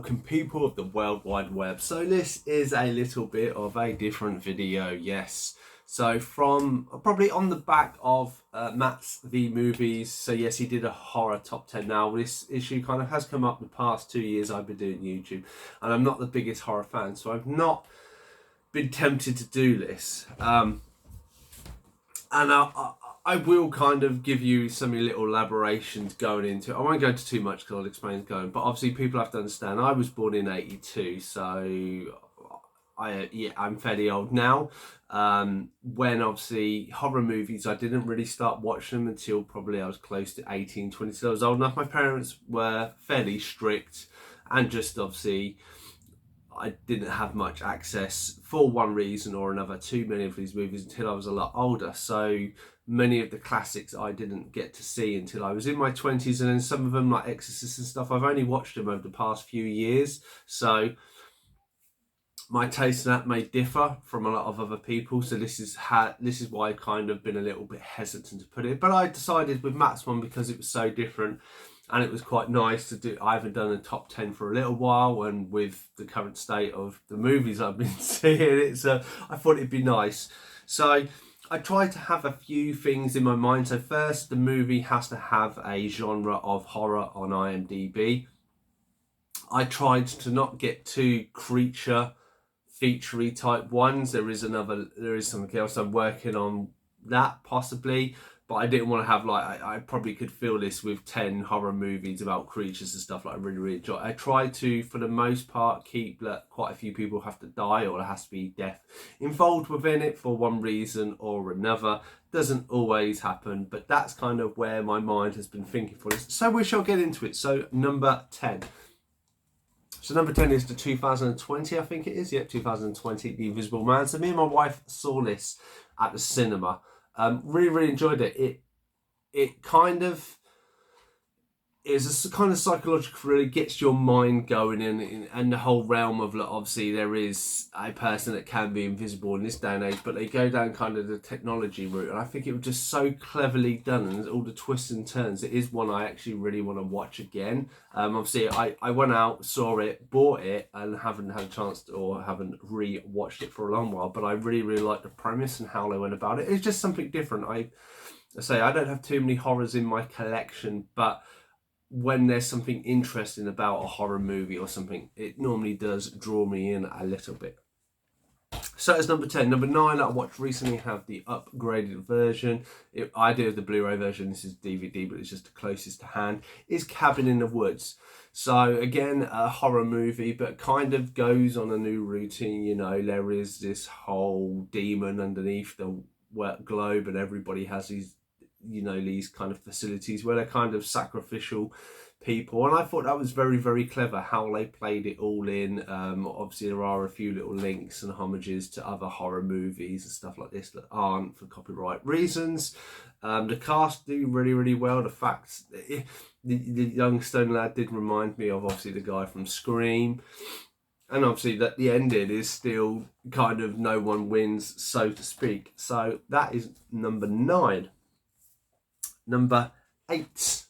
welcome people of the World Wide Web. So this is a little bit of a different video, yes. So from probably on the back of Matt's V Movies, so yes, he did a horror top 10. Now this issue kind of has come up the past 2 years I've been doing YouTube, and I'm not the biggest horror fan, so I've not been tempted to do this. And I will kind of give you some little elaborations going into it. I won't go into too much because I'll explain going, but obviously people have to understand I was born in 82, so I'm fairly old now. When obviously horror movies, I didn't really start watching them until probably I was close to 18, 20, so I was old enough. My parents were fairly strict, and just obviously I didn't have much access for one reason or another to many of these movies until I was a lot older. So many of the classics I didn't get to see until I was in my 20s, and then some of them like Exorcist and stuff, I've only watched them over the past few years. So my taste in that may differ from a lot of other people. So this is why I've kind of been a little bit hesitant to put it. But I decided with Matt's one, because it was so different and it was quite nice to do. I haven't done a top 10 for a little while, and with the current state of the movies I've been seeing, I thought it'd be nice. So I tried to have a few things in my mind. So first, the movie has to have a genre of horror on IMDb. I tried to not get too creature featurey type ones. There is something else I'm working on that possibly, but I didn't want to have like I probably could feel this with 10 horror movies about creatures and stuff like I really enjoy. I tried to, for the most part, keep that quite a few people have to die or there has to be death involved within it for one reason or another. Doesn't always happen, but that's kind of where my mind has been thinking for this. So we shall get into it. So number 10. So number 10 is the 2020, I think it is. Yep, 2020, The Invisible Man. So me and my wife saw this at the cinema. Really enjoyed it. It kind of is a kind of psychological, really gets your mind going in, and the whole realm of, obviously there is a person that can be invisible in this day and age, but they go down kind of the technology route, and I think it was just so cleverly done, and all the twists and turns. It is one I actually really want to watch again. Obviously I went out, saw it, bought it, and haven't had a chance to, or haven't re-watched it for a long while, but I really like the premise and how they went about it. It's just something different. I say I don't have too many horrors in my collection, but when there's something interesting about a horror movie or something, it normally does draw me in a little bit. So that's number 10. Number 9, I watched recently, have the upgraded version. I do have the Blu-ray version. This is DVD, but it's just the closest to hand. Is Cabin in the Woods. So again, a horror movie, but kind of goes on a new routine. You know, there is this whole demon underneath the globe, and everybody has these, you know, these kind of facilities where they're kind of sacrificial people, and I thought that was very clever how they played it all in. Obviously there are a few little links and homages to other horror movies and stuff like this that aren't for copyright reasons. The cast do really well. The fact the young stone lad did remind me of obviously the guy from Scream, and obviously that the ending is still kind of no one wins, so to speak. So that is number 9. Number 8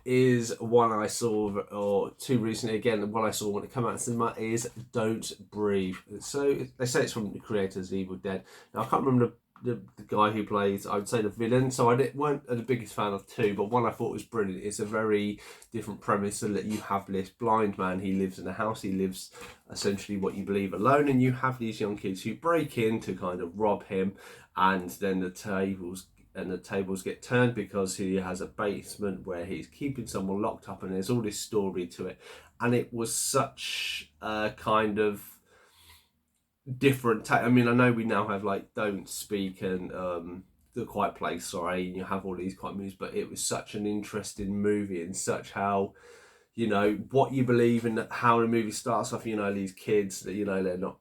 is one I saw, or two recently. Again, the one I saw when it came out in cinema is Don't Breathe. So they say it's from the creators of Evil Dead. Now I can't remember the guy who plays, I would say, the villain, so I weren't the biggest fan of 2, but one I thought was brilliant. It's a very different premise, so that you have this blind man, he lives in a house, he lives essentially what you believe alone, and you have these young kids who break in to kind of rob him, and then the tables get turned because he has a basement where he's keeping someone locked up, and there's all this story to it. And it was such a kind of different I mean, I know we now have like Don't Speak and The Quiet Place, sorry, and you have all these quiet movies, but it was such an interesting movie, and such how, you know, what you believe in, how the movie starts off, you know, these kids that, you know, they're not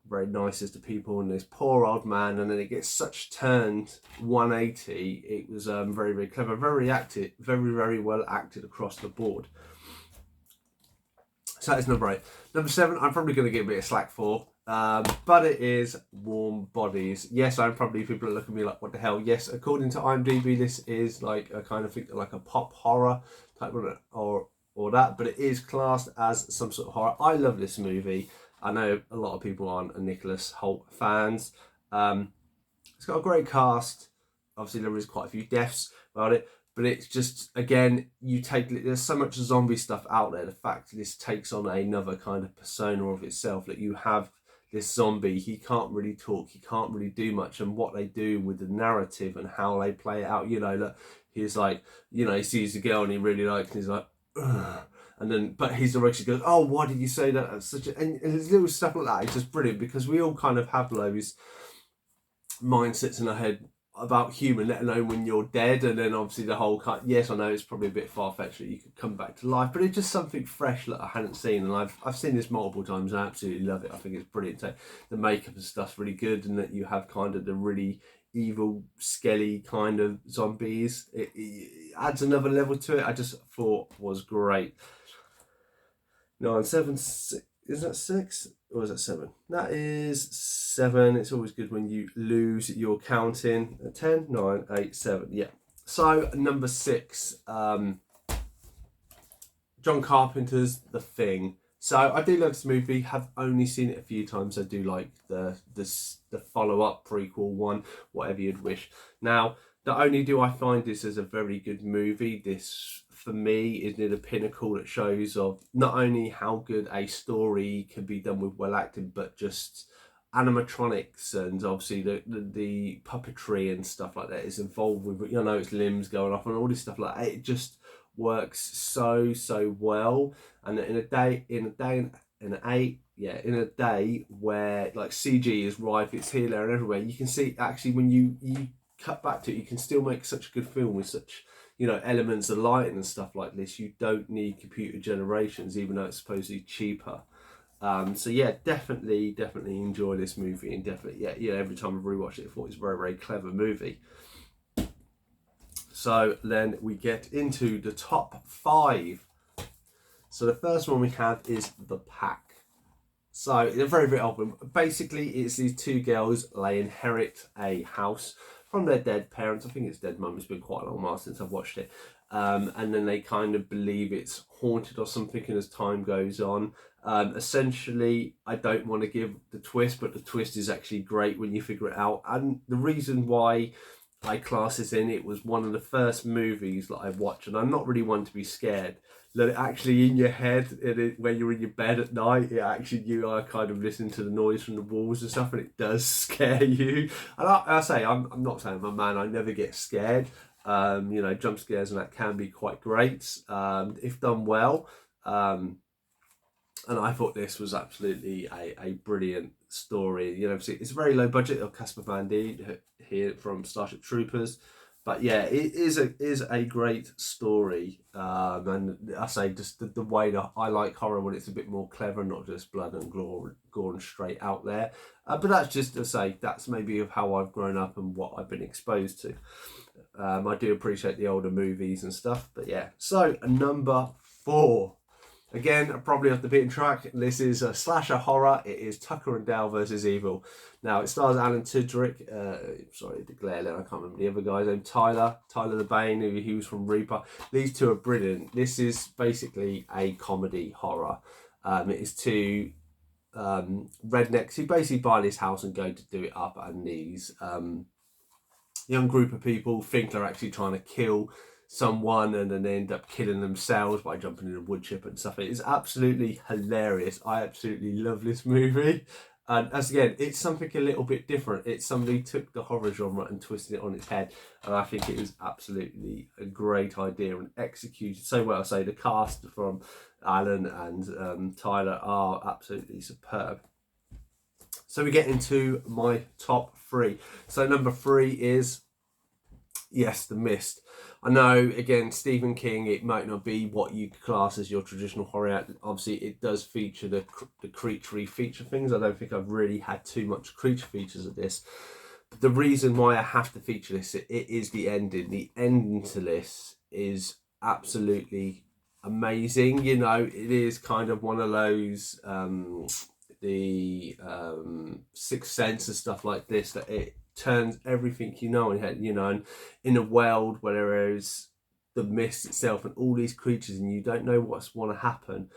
very nice as to people, and this poor old man, and then it gets such turned 180. It was very clever, very well acted across the board. So that is number 8. Number 7, I'm probably going to get a bit of slack for, but it is Warm Bodies. Yes, I'm probably, people are looking at me like, what the hell? Yes, according to IMDb, this is like a kind of thing, like a pop horror type of, or or that, but it is classed as some sort of horror. I love this movie. I know a lot of people aren't Nicholas Hoult fans. It's got a great cast. Obviously, there is quite a few deaths about it, but it's just, again, there's so much zombie stuff out there. The fact that this takes on another kind of persona of itself, that you have this zombie, he can't really talk, he can't really do much, and what they do with the narrative and how they play it out, look, he's like, he sees a girl and he really likes, and he's like, ugh. And then, but he's actually goes, oh, why did you say that? That's such a, and his little stuff like that is just brilliant, because we all kind of have those mindsets in our head about human, let alone when you're dead. And then obviously the whole cut. Yes, I know it's probably a bit far-fetched that you could come back to life, but it's just something fresh that I hadn't seen, and I've seen this multiple times and I absolutely love it. I think it's brilliant. So the makeup and stuff's really good, and that you have kind of the really evil, skelly kind of zombies. It adds another level to it. I just thought was great. 9, 7, 6, is that 6? Or is that 7? That is 7. It's always good when you lose your counting. 10, 9, 8, 7. Yeah. So number 6, John Carpenter's The Thing. So I do love this movie. Have only seen it a few times. I do like the follow-up prequel one, whatever you'd wish. Now, not only do I find this as a very good movie, this for me is near the pinnacle that shows of not only how good a story can be done with well acting, but just animatronics, and obviously the puppetry and stuff like that is involved with, it's limbs going off and all this stuff like that. It just works so well. And in a day where like CG is rife, it's here, there and everywhere, you can see actually when you cut back to it, you can still make such a good film with such elements of lighting and stuff like this. You don't need computer generations, even though it's supposedly cheaper. So yeah, definitely enjoy this movie, and definitely every time I've rewatched it, I thought it was a very clever movie. So then we get into the top 5. So the first one we have is The Pack. So they're very open. Basically, it's these two girls. They inherit a house from their dead parents. I think it's dead mum. It's been quite a long while since I've watched it. And then they kind of believe it's haunted or something, and as time goes on, essentially, I don't want to give the twist, but the twist is actually great when you figure it out. And the reason why I class this in, it was one of the first movies that I watched, and I'm not really one to be scared. That actually in your head, when you're in your bed at night, you are kind of listening to the noise from the walls and stuff, and it does scare you. And I say, I'm not saying I'm a man, I never get scared. Jump scares and that can be quite great if done well. And I thought this was absolutely a brilliant story. It's a very low budget of Casper Van Dien here from Starship Troopers. But yeah, it is a great story, and I say just the way that I like horror when it's a bit more clever, not just blood and gore and straight out there. But that's just to say that's maybe of how I've grown up and what I've been exposed to. I do appreciate the older movies and stuff, but yeah. So number 4. Again, probably off the beaten track. This is a slasher horror. It is Tucker and Dale versus Evil. Now, it stars Alan Tudyk. I can't remember the other guy's name. Tyler the Bane, who was from Reaper. These two are brilliant. This is basically a comedy horror. It is two rednecks who basically buy this house and go to do it up, and these young group of people think they're actually trying to kill someone, and then they end up killing themselves by jumping in a wood chip and stuff. It is absolutely hilarious. I absolutely love this movie. And as again, it's something a little bit different. It's somebody took the horror genre and twisted it on its head, and I think it is absolutely a great idea and executed so well. I say the cast from Alan and Tyler are absolutely superb. So we get into my top 3. So number 3 is, yes, The Mist. I know, again, Stephen King, it might not be what you class as your traditional horror. Obviously, it does feature the creaturey feature things. I don't think I've really had too much creature features of this. But the reason why I have to feature this, it is the ending. The ending to this is absolutely amazing. It is kind of one of those, the Sixth Sense and stuff like this, that it turns everything in your head, and in a world where there is the mist itself and all these creatures, and you don't know what's want to happen.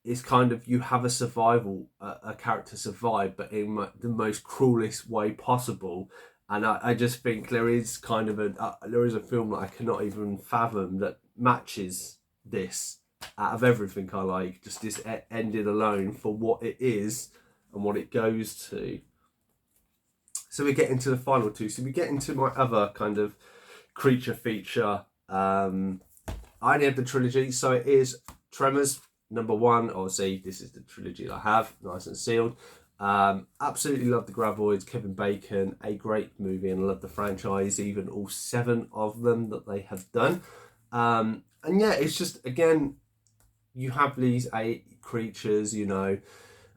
It's kind of, you have a character survive, but in the most cruelest way possible. And I just think there is kind of there is a film that I cannot even fathom that matches this out of everything I like. Just this ending alone for what it is and what it goes to. So we get into the final two. So we get into my other kind of creature feature. I only have the trilogy, so it is Tremors #1. Obviously, this is the trilogy that I have, nice and sealed. Absolutely love the Graboids, Kevin Bacon, a great movie, and I love the franchise, even all 7 of them that they have done. And yeah, it's just, again, you have these 8 creatures, you know,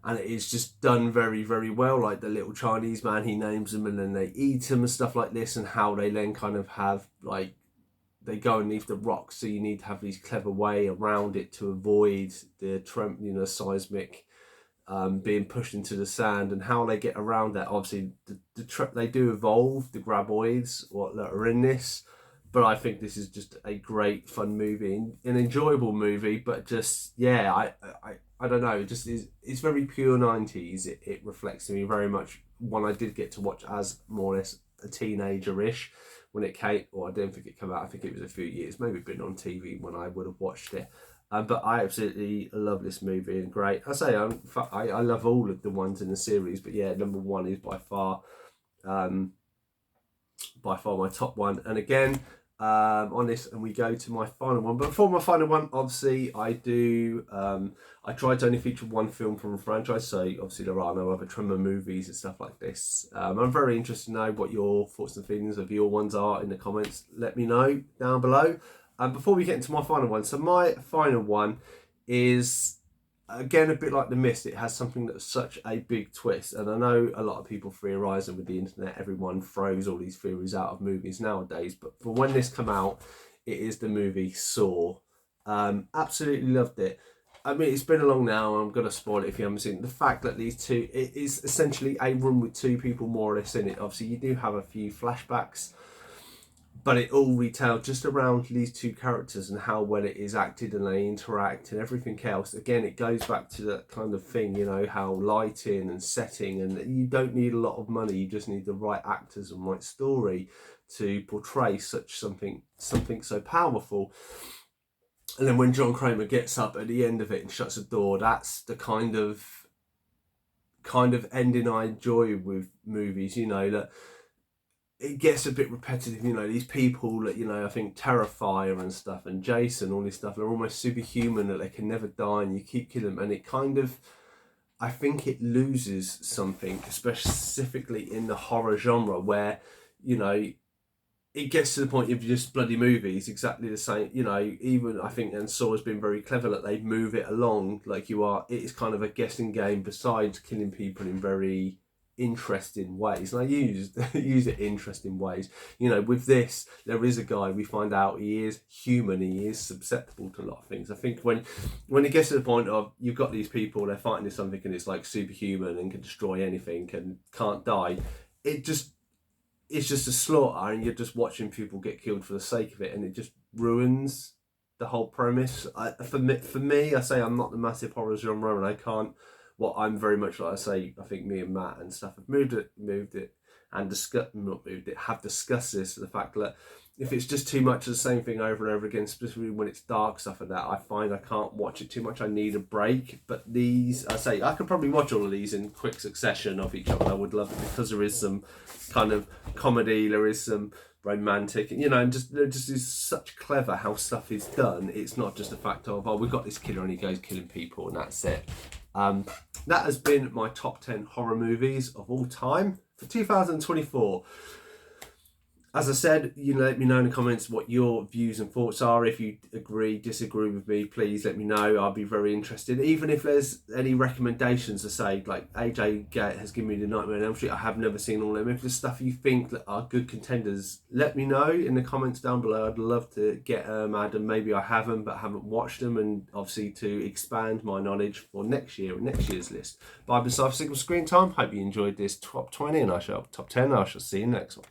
and it's just done very, very well. Like the little Chinese man, he names them and then they eat them and stuff like this, and how they then kind of have, like, they go underneath the rocks, so you need to have these clever way around it to avoid the seismic being pushed into the sand, and how they get around that. Obviously, they do evolve, the Graboids that are in this, but I think this is just a great fun movie, an enjoyable movie. But just, yeah, I don't know, it just is. It's very pure 90s. It reflects to me very much one I did get to watch as more or less a teenager-ish when it came. Or I don't think it came out. I think it was a few years, maybe been on TV when I would have watched it. But I absolutely love this movie, and great. I say I love all of the ones in the series, but yeah, #1 is by far my top one. And again, on this, and we go to my final one. But before my final one, obviously, I try to only feature one film from a franchise, so obviously there are no other Tremor movies and stuff like this. I'm very interested to know what your thoughts and feelings of your ones are in the comments. Let me know down below. Before we get into my final one, so my final one is, again, a bit like The Mist. It has something that's such a big twist, and I know a lot of people theorise, and with the internet, everyone throws all these theories out of movies nowadays, but for when this came out, it is the movie Saw. Absolutely loved it. I mean, it's been along now, I'm going to spoil it if you haven't seen it. The fact that these two, it is essentially a room with 2 people more or less in it. Obviously, you do have a few flashbacks, but it all retailed just around these 2 characters and how well it is acted and they interact and everything else. Again, it goes back to that kind of thing, you know, how lighting and setting, and you don't need a lot of money, you just need the right actors and right story to portray something so powerful. And then when John Kramer gets up at the end of it and shuts the door, that's the kind of ending I enjoy with movies, you know, that it gets a bit repetitive, you know, these people that, you know, I think Terrifier and stuff and Jason, all this stuff, they're almost superhuman, that they can never die and you keep killing them, and it kind of, I think it loses something, specifically in the horror genre, where, you know, it gets to the point of just bloody movies, exactly the same, you know, even I think, and Saw has been very clever that they move it along like it is kind of a guessing game besides killing people in very interesting ways, and I use it interesting ways. You know, with this, there is a guy, we find out he is human, he is susceptible to a lot of things. I think when it gets to the point of you've got these people, they're fighting with something and it's like superhuman and can destroy anything and can't die, it's just a slaughter, and you're just watching people get killed for the sake of it, and it just ruins the whole premise. For me, I say I'm not the massive horror genre, and I can't. What I'm very much like, I say, I think me and Matt and stuff have moved it, and have discussed this, the fact that if it's just too much of the same thing over and over again, specifically when it's dark stuff like that, I find I can't watch it too much. I need a break. But these, I say, I could probably watch all of these in quick succession of each other. I would love it because there is some kind of comedy, there is some romantic, you know, and just is such clever how stuff is done. It's not just a fact of, oh, we've got this killer and he goes killing people and that's it. That has been my top 10 horror movies of all time for 2024. As I said, you know, let me know in the comments what your views and thoughts are. If you agree, disagree with me, please let me know. I'll be very interested. Even if there's any recommendations to say, like AJ Gate has given me the Nightmare on Elm Street, I have never seen all of them. If there's stuff you think that are good contenders, let me know in the comments down below. I'd love to get Adam. Maybe I haven't, but haven't watched them, and obviously to expand my knowledge for next year's list. But I've been Cypher Signal Screen Time. Hope you enjoyed this top 20, and top 10. I shall see you next one.